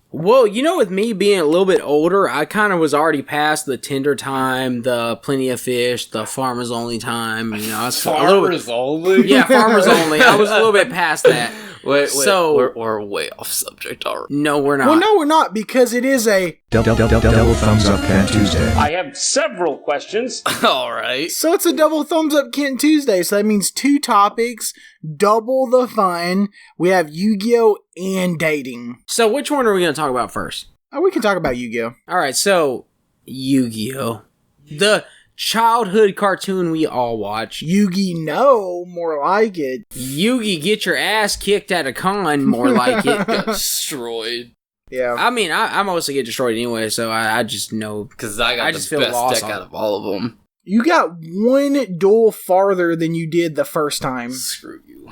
Well, with me being a little bit older, I kind of was already past the Tinder time, the Plenty of Fish, the Farmers Only time. Farmers Only? Yeah, Farmers Only. I was a little bit past that. Wait, so we're way off subject already. No, we're not. Well, no, we're not, because it is a double thumbs up Ken Tuesday. I have several questions. All right. So it's a double thumbs up Ken Tuesday. So that means 2 topics, double the fun. We have Yu-Gi-Oh! And dating. So which one are we going to talk about first? Oh, we can talk about Yu-Gi-Oh! All right, so Yu-Gi-Oh! The childhood cartoon we all watch. Yu-Gi-No! More like it. Yugi get your ass kicked at a con, more like it. Got destroyed. Yeah. I mean, I mostly get destroyed anyway, so I just know. Because I just the feel best lost deck on out of all of them. You got 1 duel farther than you did the first time. Screw you.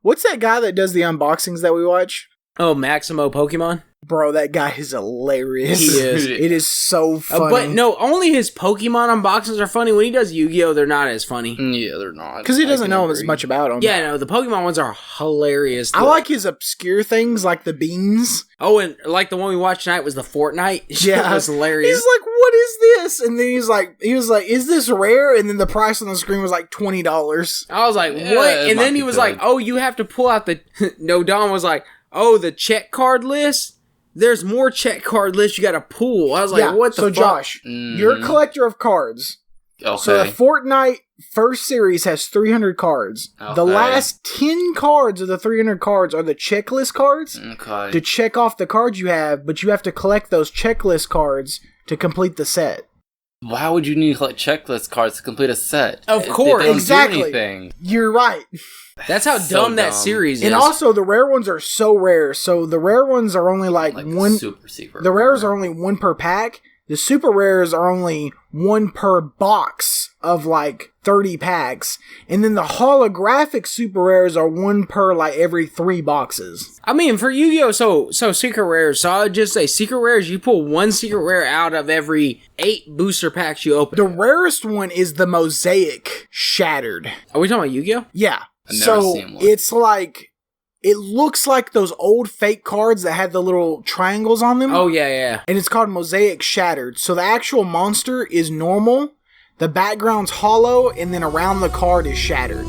What's that guy that does the unboxings that we watch? Oh, Maximo Pokemon? Bro, that guy is hilarious. He is. It is so funny. But no, only his Pokemon unboxings are funny. When he does Yu-Gi-Oh, they're not as funny. Yeah, they're not. Because he doesn't know as much about them. Yeah, no, the Pokemon ones are hilarious. I like his obscure things, like the beans. Oh, and like the one we watched tonight was the Fortnite. Yeah. It was hilarious. He's like, what is this? And then he was like, is this rare? And then the price on the screen was like $20. I was like, Yeah, what? it And might then he be was good. like, oh, you have to pull out the... No, Don was like, oh, the check card list? There's more check card lists you gotta pull. I was like, what the fuck? So Josh, you're a collector of cards. Okay. So the Fortnite first series has 300 cards. Okay. The last 10 cards of the 300 cards are the checklist cards Okay. to check off the cards you have, but you have to collect those checklist cards to complete the set. Why would you need like checklist cards to complete a set? Of course. They don't Exactly. do anything. You're right. That's how So dumb that dumb. series is. And also, the rare ones are so rare. So the rare ones are only like one. super secret. The rares are only 1 per pack. The super rares are only 1 per box of like 30 packs. And then the holographic super rares are 1 per like every 3 boxes. I mean, for Yu-Gi-Oh! So secret rares. So I would just say secret rares, you pull 1 secret rare out of every 8 booster packs you open. The rarest one is the Mosaic Shattered. Are we talking about Yu-Gi-Oh? Yeah. I've never So seen one. it's like, it looks like those old fake cards that had the little triangles on them. Oh, yeah. And it's called Mosaic Shattered. So the actual monster is normal, the background's hollow, and then around the card is shattered.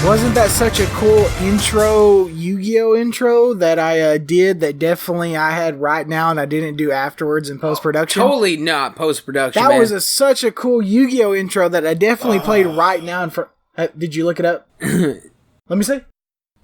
Wasn't that such a cool intro, Yu-Gi-Oh! Intro that I did that definitely I had right now and I didn't do afterwards in post-production? Totally not post-production, That man. was such a cool Yu-Gi-Oh! Intro that I definitely played right now in front. Did you look it up? Let me see.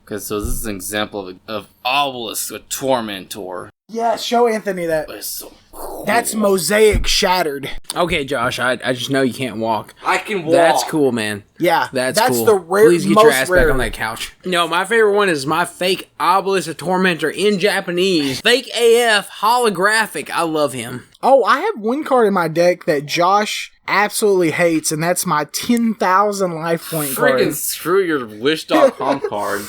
Okay, so this is an example of Obelisk, a Tormentor. Yeah, show Anthony that. But it's so cool. That's Mosaic Shattered. Okay, Josh, I just know you can't walk. I can walk. That's cool, man. Yeah, That's cool. the rare. Please get most your ass rare. back on that couch. No, my favorite one is my fake Obelisk of Tormentor in Japanese. Fake AF, holographic. I love him. Oh, I have one card in my deck that Josh absolutely hates, and that's my 10,000 life point card. Freaking screw your Wish.com card.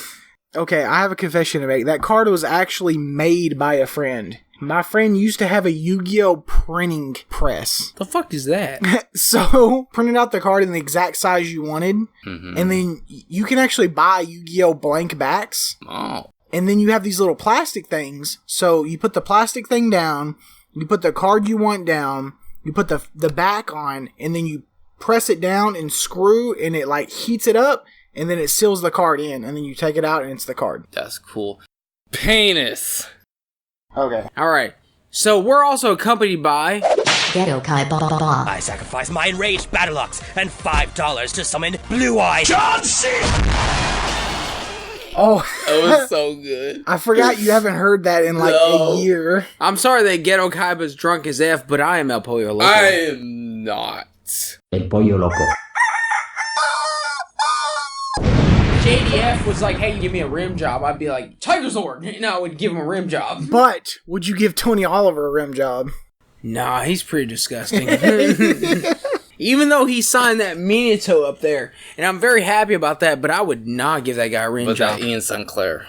Okay, I have a confession to make. That card was actually made by a friend. My friend used to have a Yu-Gi-Oh! Printing press. The fuck is that? So, printed out the card in the exact size you wanted, and then you can actually buy Yu-Gi-Oh! Blank backs, Oh. and then you have these little plastic things. So, you put the plastic thing down, you put the card you want down, you put the back on, and then you press it down and screw, and it like heats it up, and then it seals the card in, and then you take it out, and it's the card. That's cool. Penis. Okay. All right. So we're also accompanied by... Ghetto Kai Ba Ba Ba. I sacrifice my enraged Battlelocks and $5 to summon Blue Eye John C. Oh, That was so good. I forgot you haven't heard that in like No. a year. I'm sorry that Ghetto Kaiba's drunk as F, but I am El Pollo Loco. I am not. El pollo loco. JDF was like, hey, give me a rim job. I'd be like, Tiger Sword. No, I would give him a rim job. But would you give Tony Oliver a rim job? Nah, he's pretty disgusting. Even though he signed that Minato up there, and I'm very happy about that, but I would not give that guy a ring But job. that Ian Sinclair.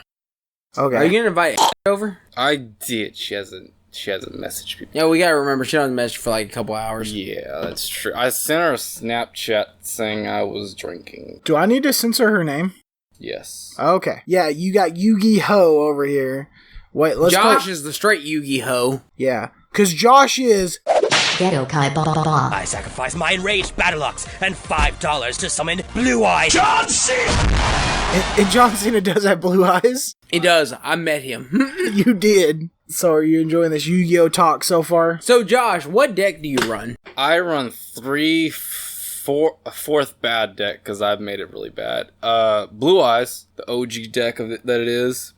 Okay. Are you gonna invite over? I did. She hasn't messaged people. Yeah, we gotta remember she doesn't message for like a couple hours. Yeah, that's true. I sent her a Snapchat saying I was drinking. Do I need to censor her name? Yes. Okay. Yeah, you got Yu-Gi-Ho over here. Wait, let's Josh play- is the straight Yu-Gi-Ho. Yeah. Because Josh is... Ghetto Kai Ba. I sacrifice my enraged Battlelocks and $5 to summon Blue Eyes. And John Cena does have blue eyes. He does. I met him. You did. So are you enjoying this Yu-Gi-Oh talk so far? So, Josh, what deck do you run? I run a fourth bad deck because I've made it really bad. Blue Eyes, the OG deck of it, that it is.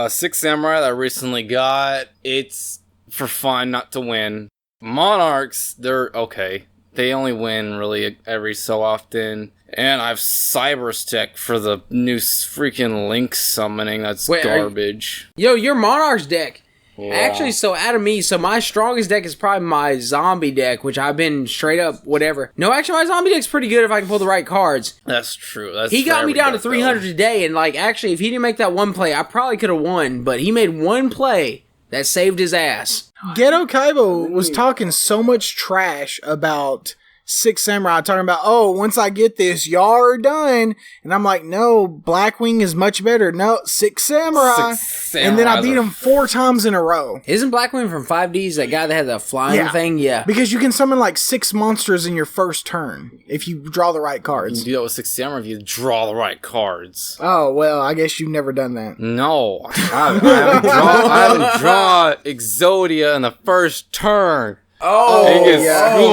Six Samurai that I recently got. It's for fun, not to win. Monarchs, they're okay. They only win really every so often. And I've Cyber's deck for the new freaking Link summoning. That's Wait, garbage. Yo, your Monarchs deck. Yeah. Actually, so out of me, so my strongest deck is probably my zombie deck, which I've been straight up whatever. No, actually, my zombie deck's pretty good if I can pull the right cards. That's true. That's He for got me every down to deck, 300 though. today, and like, actually, if he didn't make that one play, I probably could have won, but he made one play that saved his ass. Ghetto Kaibo was talking so much trash about Six Samurai, talking about, oh, once I get this, y'all are done. And I'm like, no, Blackwing is much better. No, Six Samurai. Six And then I Samurais beat are- him 4 times in a row. Isn't Blackwing from 5Ds that guy that had the flying thing? Yeah. Because you can summon like 6 monsters in your first turn if you draw the right You cards. can do that with Six Samurai if you draw the right cards. Oh, well, I guess you've never done that. No, I haven't drawn Exodia in the first turn. Oh, It gets yeah. schooled.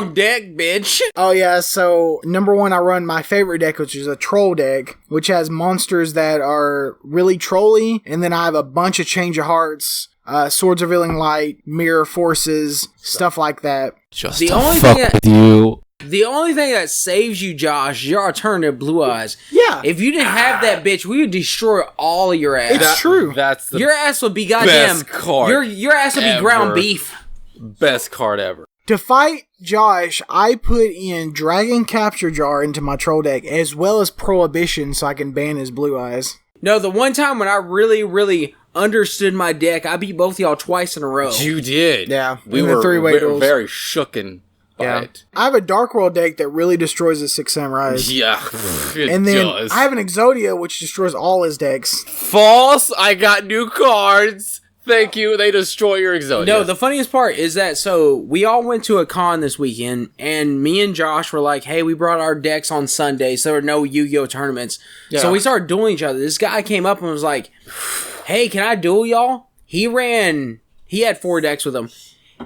long deck, bitch. Oh yeah, so number 1, I run my favorite deck, which is a troll deck, which has monsters that are really trolly, and then I have a bunch of Change of Hearts, Swords Revealing Light, Mirror Forces, stuff like that. Just The to only fuck thing that- with you. The only thing that saves you, Josh, is your alternative Blue Eyes. Yeah, If you didn't have that bitch, we would destroy all of your ass. It's true. That's the Your ass would be goddamn. best card Your ass would be ground ever. beef. best card ever. To fight Josh, I put in Dragon Capture Jar into my troll deck, as well as Prohibition, so I can ban his Blue Eyes. No, the one time when I really, really understood my deck, I beat both y'all twice in a row. You did. Yeah, We in the were three-way duels. very shooken by it. I have a Dark World deck that really destroys the Six Samurais. Yeah, it And then does. I have an Exodia, which destroys all his decks. False. I got new cards. Thank you. They destroy your Exodia. No, the funniest part is that, so we all went to a con this weekend, and me and Josh were like, hey, we brought our decks on Sunday, so there were no Yu-Gi-Oh tournaments. So we started dueling each other. This guy came up and was like, hey, can I duel y'all? He had 4 decks with him.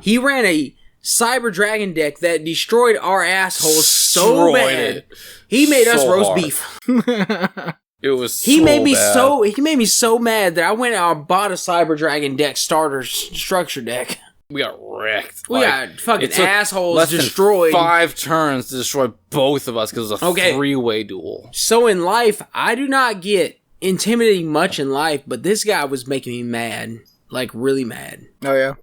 He ran a Cyber Dragon deck that destroyed our assholes so Destroyed bad. it. He made us So roast hard. beef. It was. He so made me bad. he made me so mad that I went out and bought a Cyber Dragon deck starter structure deck. We got wrecked. We got fucking it took assholes less than destroyed. 5 turns to destroy both of us because it was a Okay. 3-way duel. So in life, I do not get intimidating much in life, but this guy was making me mad. Like, really mad. Oh, yeah.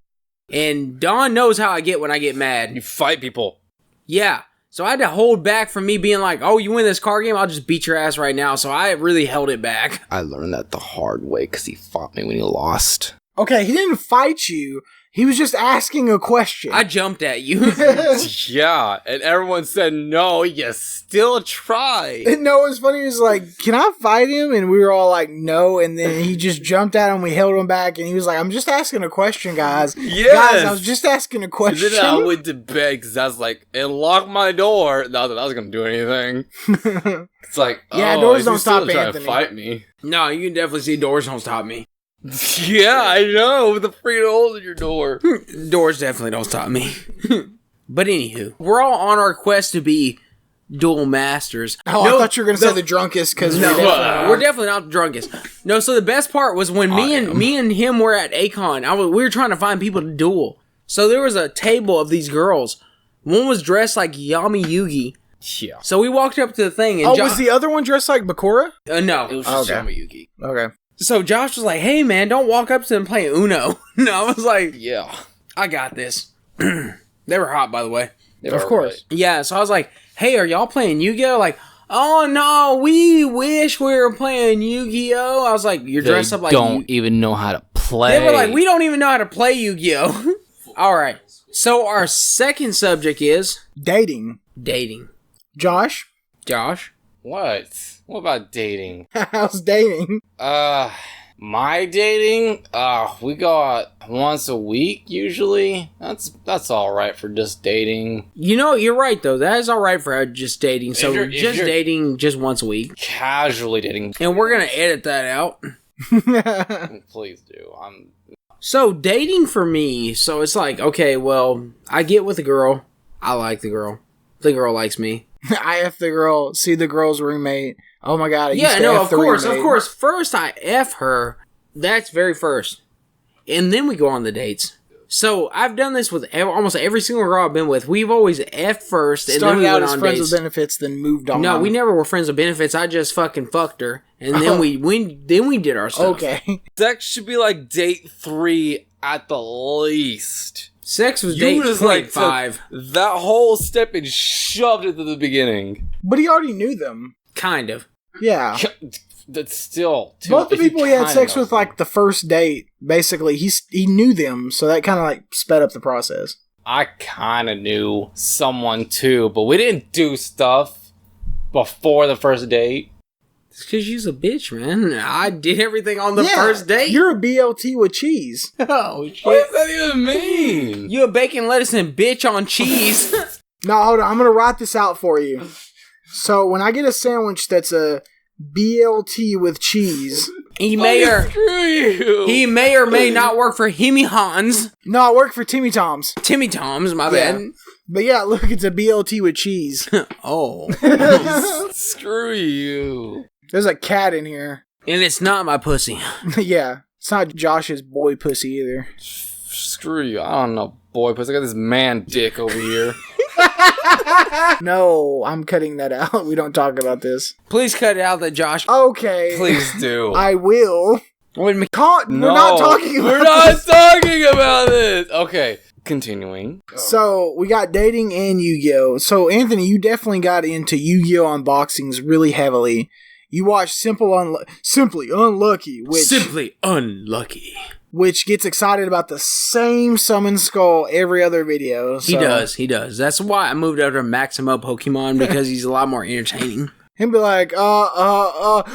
And Don knows how I get when I get mad. You fight people. Yeah. So I had to hold back from me being like, oh, you win this card game, I'll just beat your ass right now. So I really held it back. I learned that the hard way because he fought me when he lost. Okay, he didn't fight you. He was just asking a question. I jumped at you. Yeah, and everyone said no. You still try. And no, what's funny is like, can I fight him? And we were all like, no. And then he just jumped at him. We held him back, and he was like, I'm just asking a question, guys. Yes. Guys, I was just asking a And question. then I went to bed because I was like, it locked my door. Not that I was gonna do anything. It's like, Yeah, oh, doors is don't he still stop trying Anthony. to fight me. No, you can definitely see doors don't stop me. Yeah, I know. With the freaking holes in your door. Doors definitely don't stop me. But anywho, we're all on our quest to be dual masters. Oh, I thought you were going to say the drunkest because We're definitely not the drunkest. No, so the best part was when me and him were at Akon. We were trying to find people to duel. So there was a table of these girls. One was dressed like Yami Yugi. Yeah. So we walked up to the thing and Oh, was the other one dressed like Bakura? no. It was just Okay. Yamayuki. Okay. So Josh was like, hey man, don't walk up to them playing Uno. No, I was like, Yeah. I got this. They were hot, by the way. Of course. Yeah, so I was like, hey, are y'all playing Yu-Gi-Oh? Like, oh no, we wish we were playing Yu-Gi-Oh! I was like, you're dressed up like don't even know how to play. They were like, we don't even know how to play Yu-Gi-Oh! Alright, so our second subject is Dating. Josh? What? What about dating? How's dating? My dating? We go out once a week usually. That's all right for just dating. You know, you're right though. That is all right for just dating. So If you're dating just once a week, casually dating. and we're gonna edit that out. Please do. So dating for me, so it's like, okay, well, I get with the girl. I like the girl. The girl likes me. I F the girl, see the girl's roommate. Oh my god, I used Yeah, to no, F of the course. roommate. First I F her. That's very first. And then we go on the dates. So I've done this with almost every single girl I've been with. We've always F first and Started then we out went as on friends dates. with benefits, then moved on. No, we never were friends with benefits. I just fucking fucked her. And then we did our stuff. Okay. Sex should be like date 3 at the least. Sex was You date just like took 5. that whole step and shoved it to the beginning. But he already knew them. Kind of. Yeah. That's still Both the people he had sex with, like. like, the first date, basically, he knew them, so that kind of, like, sped up the process. I kind of knew someone too, but we didn't do stuff before the first date. It's because you's a bitch, man. I did everything on the first date. You're a BLT with cheese. Oh, shit. What does that even mean? You a bacon, lettuce, and bitch on cheese. No, hold on. I'm going to write this out for you. So, when I get a sandwich that's a BLT with cheese... He may or may not work for Himmy Hans. No, I work for Timmy Tom's. Timmy Tom's, my Yeah. bad. But yeah, look, it's a BLT with cheese. Oh. Screw you. There's a cat in here. And it's not my pussy. Yeah. It's not Josh's boy pussy either. Screw you. I don't know, boy, because I got this man dick over here. No, I'm cutting that out. We don't talk about this. Please cut it out that Josh. Okay. Please do. I will. When me- We're not talking about We're not this. talking about this. Okay, continuing. So, we got dating and Yu-Gi-Oh! So, Anthony, you definitely got into Yu-Gi-Oh! Unboxings really heavily. You watched Simply Unlucky, Simply unlucky. which gets excited about the same summon skull every other video. He So, does. That's why I moved over to Maximo Pokemon, because he's a lot more entertaining. He'll be like, what?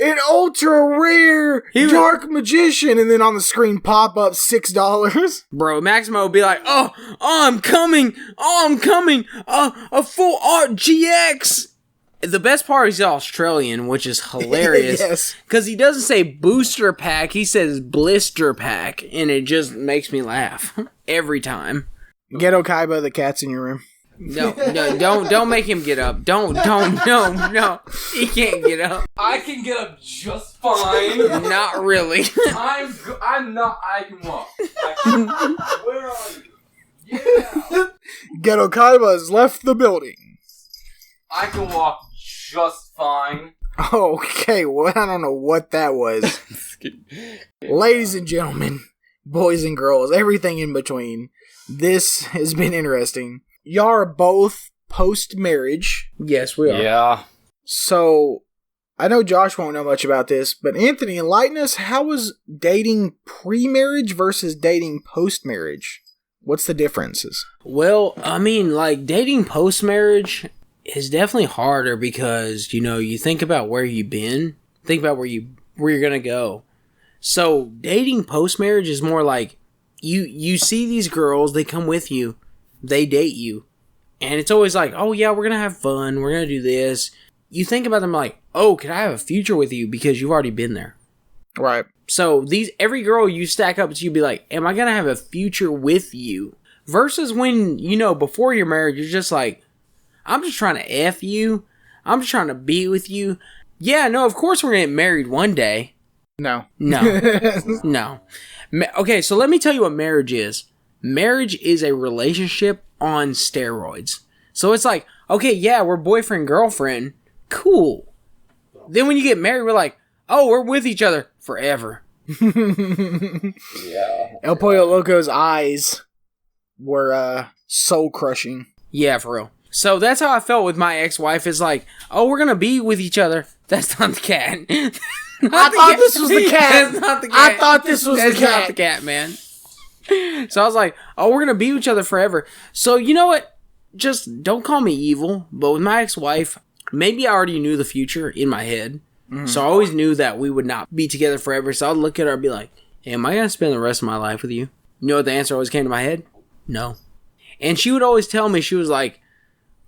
An ultra rare dark magician. And then on the screen pop up $6. Bro, Maximo would be like, I'm coming. A full art GX. The best part is he's Australian, which is hilarious. Yes. Because he doesn't say booster pack, he says blister pack. And it just makes me laugh every time. Ghetto Kaiba, the cat's in your room. No, don't make him get up. No. He can't get up. I can get up just fine. Not really. I'm not. I can walk. Where are you? Yeah. Ghetto Kaiba has left the building. I can walk just fine. Okay, well, I don't know what that was. Ladies and gentlemen, boys and girls, everything in between, this has been interesting. Y'all are both post-marriage, Yes, we are. Yeah. so I know Josh won't know much about this, but Anthony, enlighten us, how was dating pre-marriage versus dating post-marriage? What's the differences? Well, I mean, like, dating post-marriage is definitely harder because, you think about where you've been, think about where you're gonna go. So, dating post-marriage is more like, you see these girls, they come with you, they date you, and it's always like, oh yeah, we're gonna have fun, we're gonna do this. You think about them like, oh, can I have a future with you because you've already been there. Right. So every girl you stack up to, you be like, am I gonna have a future with you? Versus when, before you're married, you're just like, I'm just trying to F you. I'm just trying to be with you. Yeah, no, of course we're gonna get married one day. No. No. Okay, so let me tell you what marriage is. Marriage is a relationship on steroids. So it's like, okay, yeah, we're boyfriend, girlfriend. Cool. Then when you get married, we're like, oh, we're with each other forever. El Pollo Loco's eyes were soul crushing. Yeah, for real. So that's how I felt with my ex-wife. Is like, oh, we're gonna be with each other. That's not the cat. I thought this was the cat. That's not the cat. I thought this was the That's cat. not the cat, man. So I was like, oh, we're gonna be with each other forever. So you know what? Just don't call me evil. But with my ex-wife, maybe I already knew the future in my head. So I always knew that we would not be together forever. So I'd look at her and be like, hey, am I gonna spend the rest of my life with you? You know what the answer always came to my head? No. And she would always tell me, she was like,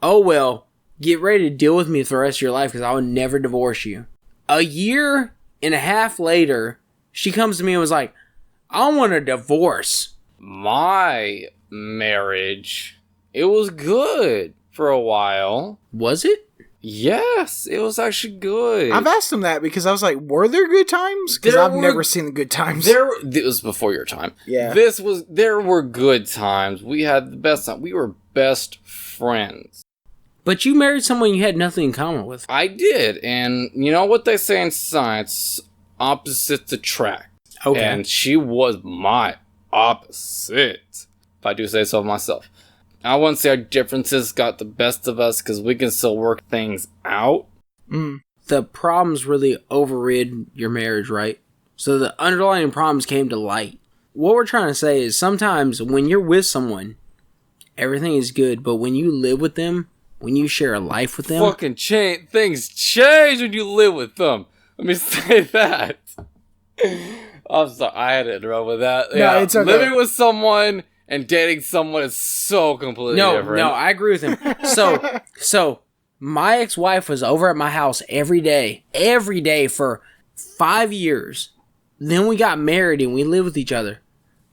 oh, well, get ready to deal with me for the rest of your life because I would never divorce you. A year and a half later, she comes to me and was like, I want a divorce. My marriage, it was good for a while. Was it? Yes, it was actually good. I've asked him that because I was like, were there good times? Because I've never seen the good times. It was before your time. Yeah. There were good times. We had the best time. We were best friends. But you married someone you had nothing in common with. I did, and you know what they say in science? Opposites attract. Okay. And she was my opposite, if I do say so myself. I wouldn't say our differences got the best of us because we can still work things out. The problems really overrid your marriage, right? So the underlying problems came to light. What we're trying to say is sometimes when you're with someone, everything is good, but when you live with them, when you share a life with them, Fucking things change when you live with them. Let me say that. I'm sorry, I had to interrupt with that. No, it's okay. Living with someone and dating someone is so completely different. No, I agree with him. So my ex-wife was over at my house every day for 5 years. Then we got married and we lived with each other.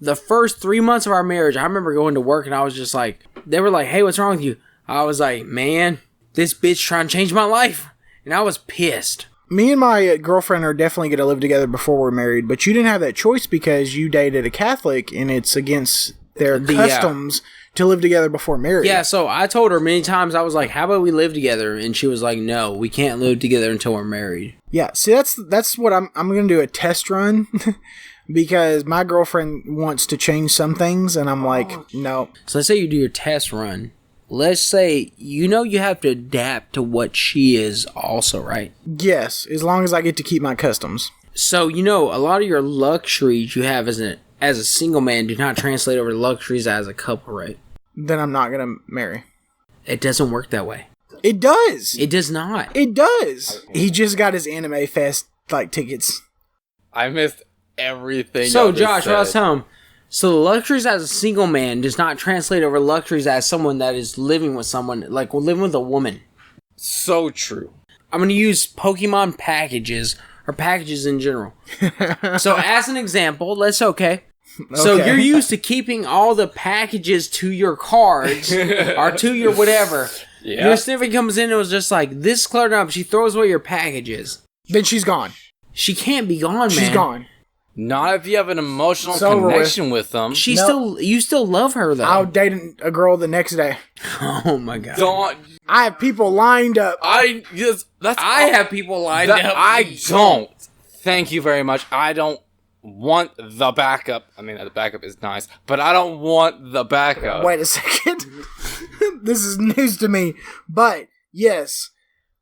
The first 3 months of our marriage, I remember going to work and I was just like, they were like, hey, what's wrong with you? I was like, man, this bitch trying to change my life. And I was pissed. Me and my girlfriend are definitely going to live together before we're married, but you didn't have that choice because you dated a Catholic and it's against their customs to live together before marriage. Yeah, so I told her many times, I was like, how about we live together? And she was like, no, we can't live together until we're married. Yeah, see, that's what I'm going to do a test run because my girlfriend wants to change some things and I'm like, no. So let's say you do your test run. Let's say, you have to adapt to what she is also, right? Yes, as long as I get to keep my customs. So, a lot of your luxuries you have as a single man do not translate over to luxuries as a couple, right? Then I'm not going to marry. It doesn't work that way. It does. It does not. It does. He just got his Anime Fest tickets. I missed everything. So, Josh, what I was telling him, so the luxuries as a single man does not translate over luxuries as someone that is living with someone, like living with a woman. So true. I'm going to use Pokemon packages, or packages in general. So, as an example, So you're used to keeping all the packages to your cards, or to your whatever. Yeah. Your significant comes in and was just like, this cluttered up, she throws away your packages. Then she's gone. She can't be gone, man. She's gone. Not if you have an emotional It's over connection with them. You still love her, though. I'll date a girl the next day. Oh, my God. Don't. I have people lined up. I have people lined up. I don't. Thank you very much. I don't want the backup. I mean, the backup is nice, but I don't want the backup. Wait a second. This is news to me. But, yes.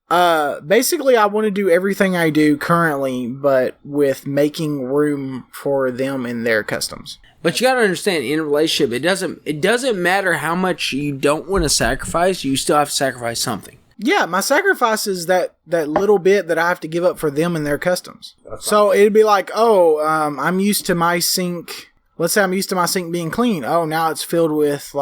Basically, I want to do everything I do currently, but with making room for them and their customs. But you gotta understand, in a relationship, it doesn't matter how much you don't want to sacrifice, you still have to sacrifice something. Yeah, my sacrifice is that little bit that I have to give up for them and their customs. So it'd be like, I'm used to my sink. Let's say I'm used to my sink being clean. Oh, now it's filled with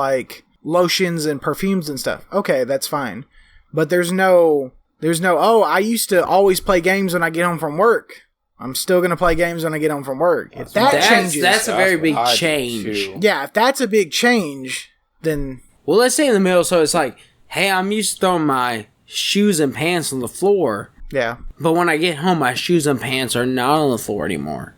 lotions and perfumes and stuff. Okay, that's fine. But there's no, I used to always play games when I get home from work. I'm still going to play games when I get home from work. If that changes. That's a very big change. Yeah, if that's a big change, then. Well, let's say in the middle, so it's like, hey, I'm used to throwing my shoes and pants on the floor. Yeah. But when I get home, my shoes and pants are not on the floor anymore.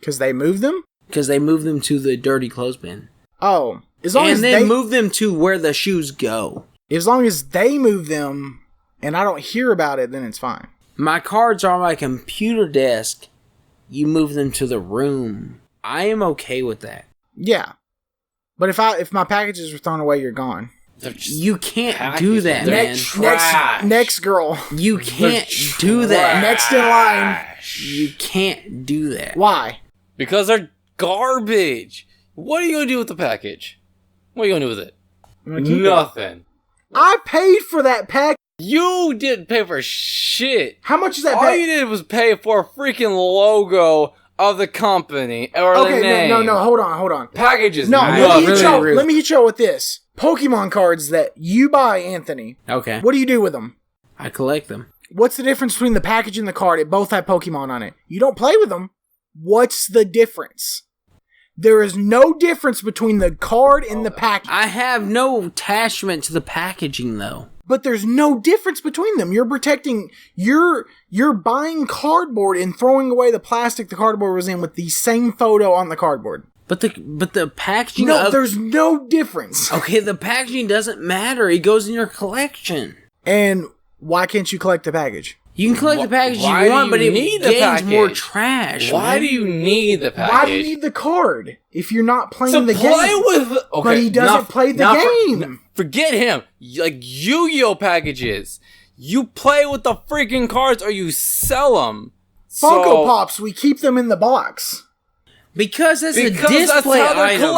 Because they moved them? Because they moved them to the dirty clothes bin. Oh. As long as they move them to where the shoes go. As long as they move them and I don't hear about it, then it's fine. My cards are on my computer desk. You move them to the room. I am okay with that. Yeah. But if my packages were thrown away, you're gone. You can't do that, man. Next girl. You can't do that. Next in line. You can't do that. Why? Because they're garbage. What are you gonna do with the package? What are you gonna do with it? Nothing. I paid for that pack. You didn't pay for shit. How much is that All pack? you did was pay for a freaking logo of the company or the name. No, hold on. Packages. No, nothing. let me hit you with this. Pokemon cards that you buy, Anthony. Okay. What do you do with them? I collect them. What's the difference between the package and the card? It both have Pokemon on it. You don't play with them. What's the difference? There is no difference between the card and the package. I have no attachment to the packaging, though. But there's no difference between them. You're protecting. You're buying cardboard and throwing away the plastic the cardboard was in with the same photo on the cardboard. But the packaging. No, there's no difference. Okay, the packaging doesn't matter. It goes in your collection. And why can't you collect the package? You can collect the package you want, but it gains more trash. Why do you need the package? Why do you need the card if you're not playing the play game? with. Okay, but he doesn't play the game. Forget him. Like Yu-Gi-Oh packages. You play with the freaking cards or you sell them. Funko Pops, we keep them in the box. Because that's a Because display that's how they're item.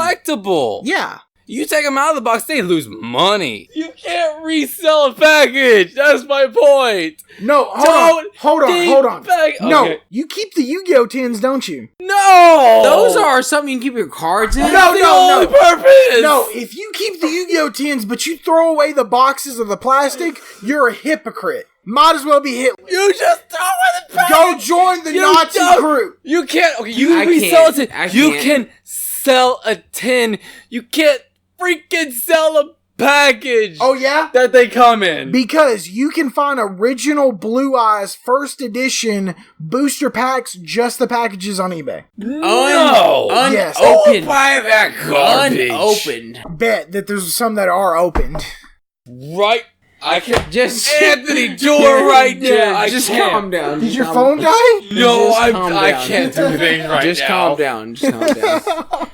collectible. Yeah. You take them out of the box, they lose money. You can't resell a package. That's my point. No, hold on. No, Okay. you keep the Yu-Gi-Oh tins, don't you? No! Those are something you can keep your cards in. No. Purpose! No, if you keep the Yu-Gi-Oh tins, but you throw away the boxes of the plastic, you're a hypocrite. Might as well be Hitler. You just throw away the package! Go join the Nazi crew. You can't. Okay, you I resell can't. it. You can sell a tin. You can't freaking sell a package. Oh, yeah? That they come in. Because you can find original Blue Eyes first edition booster packs, just the packages on eBay. No! Yes. Open. Buy that garbage. Unopened. Bet that there's some that are opened. Right. I can Just Anthony, do it right now. Just calm down. Did your phone die? No, Just calm I down. can't do things right Just now. calm down. Just calm down.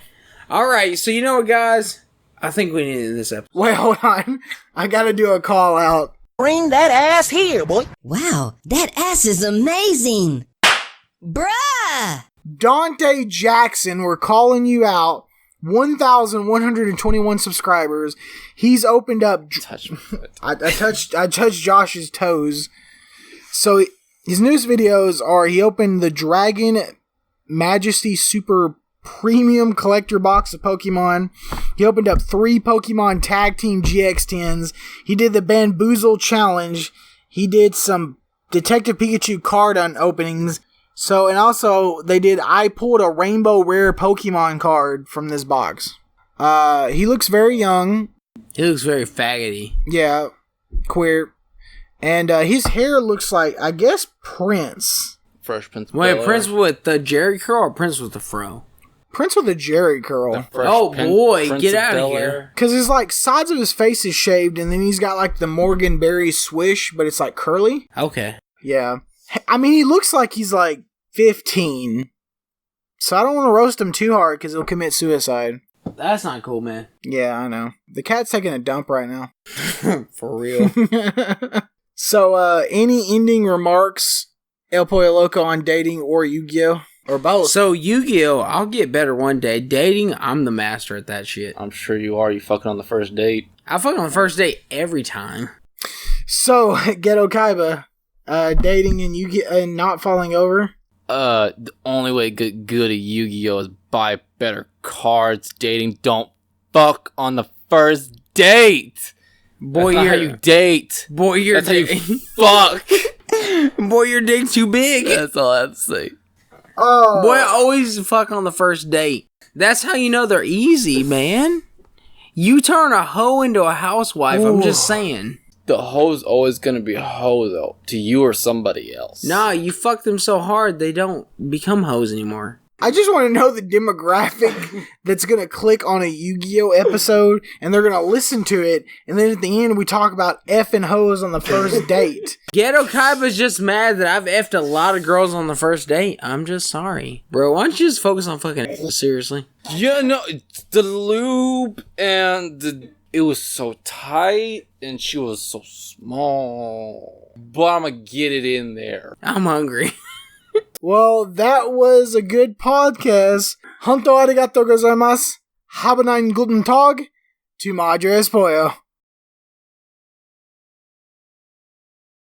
All right. So you know what, guys? I think we need to end this episode. Wait, hold on. I gotta do a call out. Bring that ass here, boy. Wow, that ass is amazing. Bruh! Dante Jackson, we're calling you out. 1,121 subscribers. He's opened up. Touch me. I touched Josh's toes. So his newest videos are he opened the Dragon Majesty Super Premium Collector Box of Pokemon. He opened up 3 Pokemon Tag Team GX10s. He did the Bamboozle Challenge. He did some Detective Pikachu card openings. So, and also, I pulled a Rainbow Rare Pokemon card from this box. He looks very young. He looks very faggoty. Yeah, queer. And his hair looks like, I guess, Prince. Fresh Prince. Wait, Prince with the Jerry curl or Prince with the fro? Prince with a Jerry curl. Oh boy, get out of here. Because his, like, sides of his face is shaved, and then he's got, like, the Morgan Berry swish, but it's, like, curly. Okay. Yeah. I mean, he looks like he's, like, 15. So I don't want to roast him too hard, because he'll commit suicide. That's not cool, man. Yeah, I know. The cat's taking a dump right now. For real. So, any ending remarks, El Pollo Loco, on dating or Yu-Gi-Oh? Or both? So, Yu-Gi-Oh! I'll get better one day. Dating, I'm the master at that shit. I'm sure you are. You fucking on the first date. I fuck on the first date every time. So, Ghetto Kaiba, dating and Yu-Gi-Oh! And not falling over? The only way to get good at Yu-Gi-Oh! Is buy better cards. Dating, don't fuck on the first date. Boy, That's not how you date. Boy, you're That's how you fuck. Boy, your dick's too big. That's all I have to say. Oh. Boy, always fuck on the first date. That's how you know they're easy, man. You turn a hoe into a housewife. I'm just saying. The hoe's always gonna be a hoe, though. To you or somebody else. Nah, you fuck them so hard they don't become hoes anymore. I just want to know the demographic that's going to click on a Yu-Gi-Oh episode and they're going to listen to it. And then at the end, we talk about F and hoes on the first date. Ghetto Kaiba's just mad that I've effed a lot of girls on the first date. I'm just sorry. Bro, why don't you just focus on fucking seriously? Yeah, no, the lube and it was so tight and she was so small. But I'm gonna get it in there. I'm hungry. Well, that was a good podcast. Honto arigatou gozaimasu. Haben einen guten Tag. Tu madre es pollo.